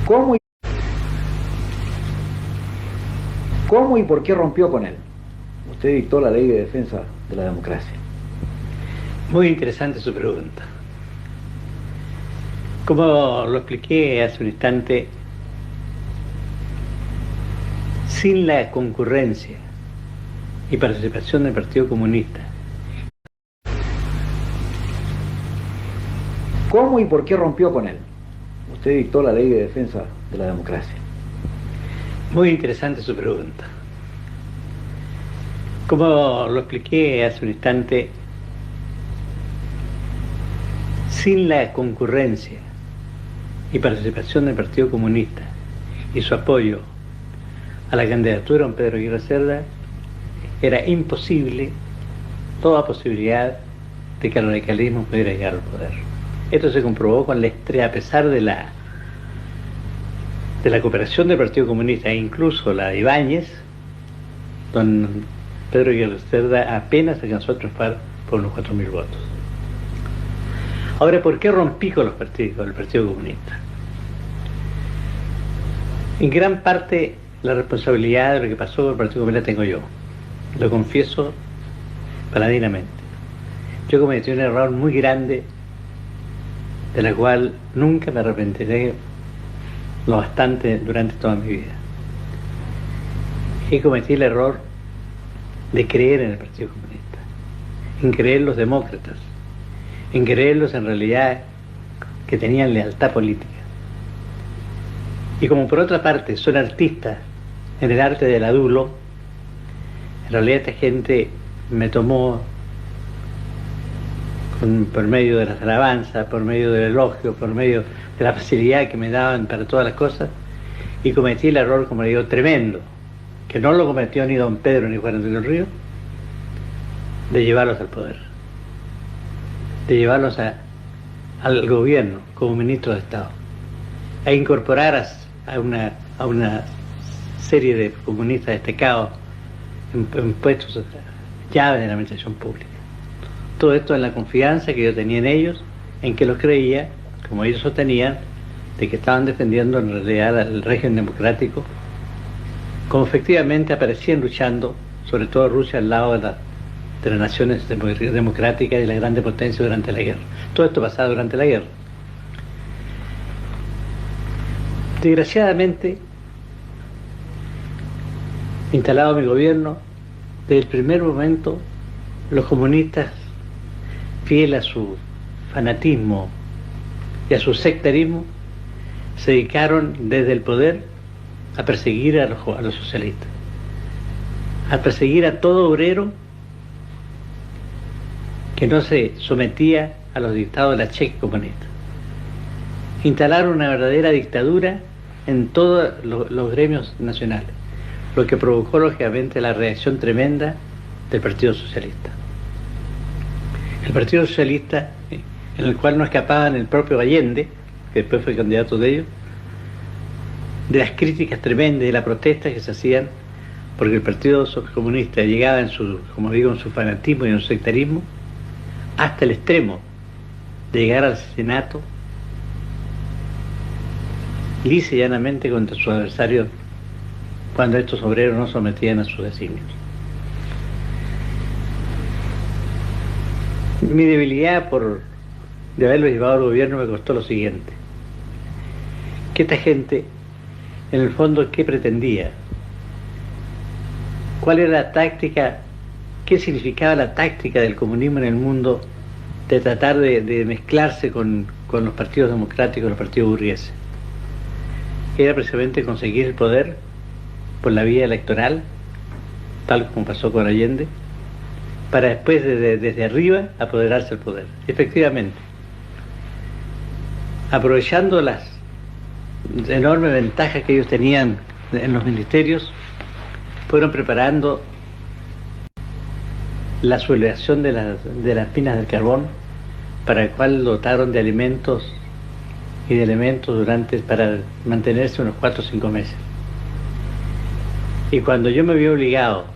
¿Cómo y, ¿Cómo y por qué rompió con él? Usted dictó la Ley de Defensa de la Democracia. Muy interesante su pregunta. Como lo expliqué hace un instante, sin la concurrencia y participación del Partido Comunista. ¿Cómo y por qué rompió con él? Usted dictó la Ley de Defensa de la Democracia. Muy interesante su pregunta. Como lo expliqué hace un instante, sin la concurrencia y participación del Partido Comunista y su apoyo a la candidatura de don Pedro Aguirre Cerda, era imposible toda posibilidad de que el radicalismo pudiera llegar al poder. Esto se comprobó con la estrella, a pesar de la cooperación del Partido Comunista e incluso la de Ibáñez. Don Pedro Aguirre Cerda apenas alcanzó a triunfar por unos 4.000 votos. Ahora, ¿por qué rompí con el Partido Comunista? En gran parte la responsabilidad de lo que pasó con el Partido Comunista tengo yo. Lo confieso paladinamente. Yo cometí un error muy grande, de la cual nunca me arrepentiré lo bastante durante toda mi vida. Y cometí el error de creer en el Partido Comunista, en creer en los demócratas, en creerlos en realidad que tenían lealtad política. Y como por otra parte son artistas en el arte del adulo, en realidad esta gente me tomó por medio de las alabanzas, por medio del elogio, por medio de la facilidad que me daban para todas las cosas, y cometí el error, como le digo, tremendo, que no lo cometió ni don Pedro ni Juan Antonio del Río, de llevarlos al poder, de llevarlos al gobierno como ministro de Estado, a incorporar a una serie de comunistas destacados en puestos llave de la administración pública. Todo esto en la confianza que yo tenía en ellos, en que los creía, como ellos sostenían, de que estaban defendiendo en realidad el régimen democrático, como efectivamente aparecían luchando, sobre todo Rusia al lado de las naciones democráticas y de la grande potencia durante la guerra. Todo esto pasaba durante la guerra. Desgraciadamente, instalado mi gobierno, desde el primer momento los comunistas, fieles a su fanatismo y a su sectarismo, se dedicaron desde el poder a perseguir a los socialistas, a perseguir a todo obrero que no se sometía a los dictados de la cheque comunista. Instalaron una verdadera dictadura en todos los gremios nacionales, lo que provocó lógicamente la reacción tremenda del Partido Socialista. El Partido Socialista, en el cual no escapaban el propio Allende, que después fue candidato de ellos, de las críticas tremendas y de la protesta que se hacían, porque el Partido Comunista llegaba en su, como digo, en su fanatismo y en su sectarismo, hasta el extremo de llegar al asesinato lisa y llanamente contra sus adversarios cuando estos obreros no sometían a sus designios. Mi debilidad de haberlo llevado al gobierno me costó lo siguiente: que esta gente, en el fondo, ¿qué pretendía? ¿Cuál era la táctica? ¿Qué significaba la táctica del comunismo en el mundo de tratar de mezclarse con los partidos democráticos, los partidos burgueses? Era precisamente conseguir el poder por la vía electoral, tal como pasó con Allende, para después desde arriba apoderarse del poder. Efectivamente, aprovechando las enormes ventajas que ellos tenían en los ministerios, fueron preparando la sublevación de las minas del carbón, para el cual dotaron de alimentos y de elementos para mantenerse unos 4 o 5 meses. Y cuando yo me vi obligado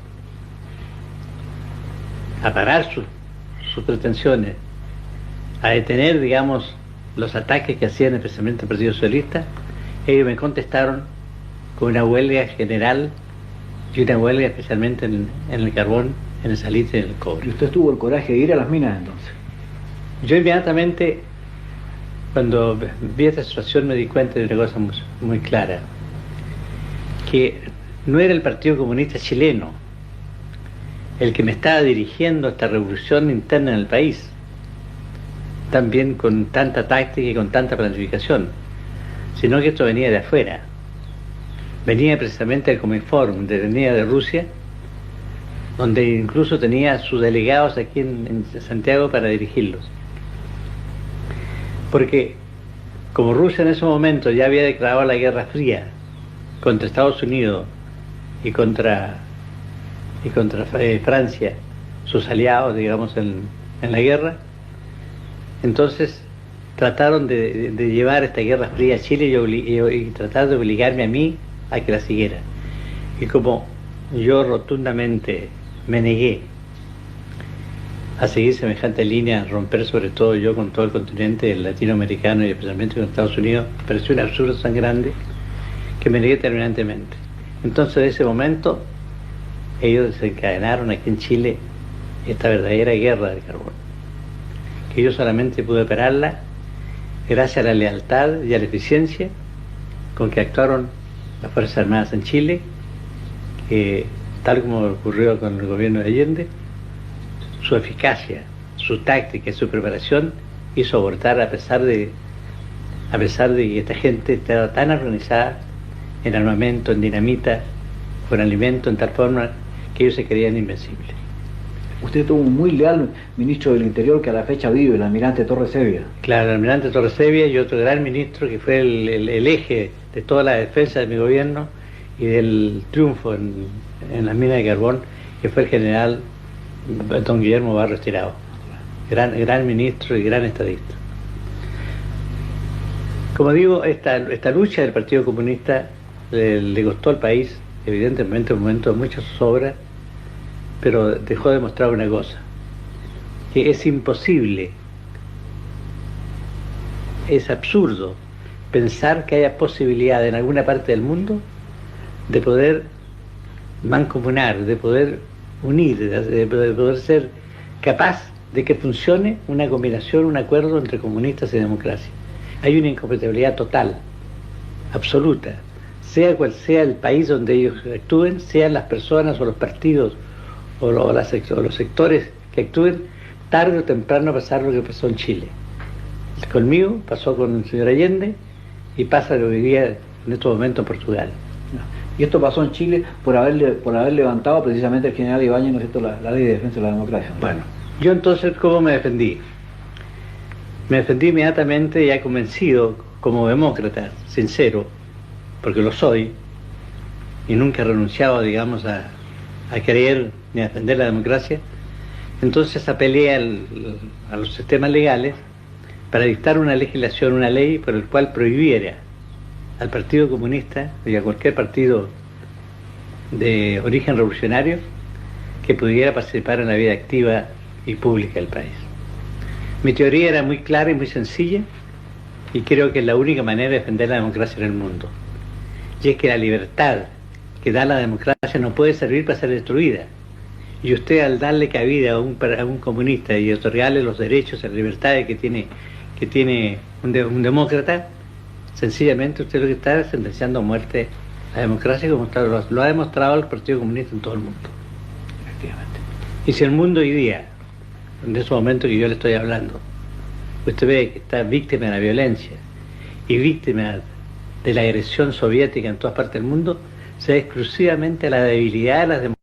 a parar sus pretensiones, a detener, digamos, los ataques que hacían especialmente el Partido Socialista, ellos me contestaron con una huelga general y una huelga especialmente en el carbón, en el salitre y en el cobre. ¿Y usted tuvo el coraje de ir a las minas entonces? Yo inmediatamente, cuando vi esta situación, me di cuenta de una cosa muy, muy clara, que no era el Partido Comunista Chileno el que me estaba dirigiendo a esta revolución interna en el país, también con tanta táctica y con tanta planificación, sino que esto venía de afuera. Venía precisamente del Cominform, venía de Rusia, donde incluso tenía sus delegados aquí en Santiago para dirigirlos. Porque como Rusia en ese momento ya había declarado la Guerra Fría contra Estados Unidos y contra Francia, sus aliados, digamos, en la guerra, entonces trataron de llevar esta Guerra Fría a Chile y tratar de obligarme a mí a que la siguiera. Y como yo rotundamente me negué a seguir semejante línea, romper sobre todo yo con todo el continente latinoamericano y especialmente con Estados Unidos, me pareció un absurdo tan grande que me negué terminantemente. Entonces, de ese momento, ellos desencadenaron aquí en Chile esta verdadera guerra del carbón, que yo solamente pude operarla gracias a la lealtad y a la eficiencia con que actuaron las Fuerzas Armadas en Chile, que, tal como ocurrió con el gobierno de Allende, su eficacia, su táctica y su preparación hizo abortar, a pesar de que esta gente estaba tan organizada en armamento, en dinamita, con alimento, en tal forma que ellos se creían invencibles. Usted tuvo un muy leal ministro del Interior que a la fecha vive, el almirante Torres Evia. Claro, el almirante Torres Evia y otro gran ministro que fue el eje de toda la defensa de mi gobierno y del triunfo en las minas de carbón, que fue el general don Guillermo Barros Tirado, gran ministro y gran estadista. Como digo, esta lucha del Partido Comunista le costó al país, evidentemente, un momento de mucha zozobra, pero dejó de mostrar una cosa, que es imposible, es absurdo pensar que haya posibilidad en alguna parte del mundo de poder mancomunar, de poder unir, de poder ser capaz de que funcione una combinación, un acuerdo entre comunistas y democracia. Hay una incompatibilidad total, absoluta, sea cual sea el país donde ellos actúen, sean las personas o los partidos o los sectores que actúen, tarde o temprano pasar lo que pasó en Chile. Conmigo pasó con el señor Allende y pasa lo que vivía en estos momentos en Portugal. Y esto pasó en Chile por haber levantado precisamente el general Ibáñez, ¿no es cierto?, la ley de defensa de la democracia, ¿no? Bueno, yo entonces, ¿cómo me defendí? Me defendí inmediatamente, ya convencido, como demócrata, sincero, porque lo soy, y nunca he renunciado, digamos, a creer ni a defender la democracia. Entonces apelé a los sistemas legales para dictar una legislación, una ley por el cual prohibiera al Partido Comunista y a cualquier partido de origen revolucionario que pudiera participar en la vida activa y pública del país. Mi teoría era muy clara y muy sencilla, y creo que es la única manera de defender la democracia en el mundo. Y es que la libertad que da la democracia no puede servir para ser destruida. Y usted, al darle cabida a un comunista y otorgarle los derechos y las libertades que tiene un demócrata, sencillamente usted lo que está es sentenciando a muerte la democracia, como lo ha demostrado el Partido Comunista en todo el mundo. Efectivamente. Y si el mundo hoy día, en ese momento que yo le estoy hablando, usted ve que está víctima de la violencia y víctima de la agresión soviética en todas partes del mundo, se da exclusivamente a la debilidad de las democracias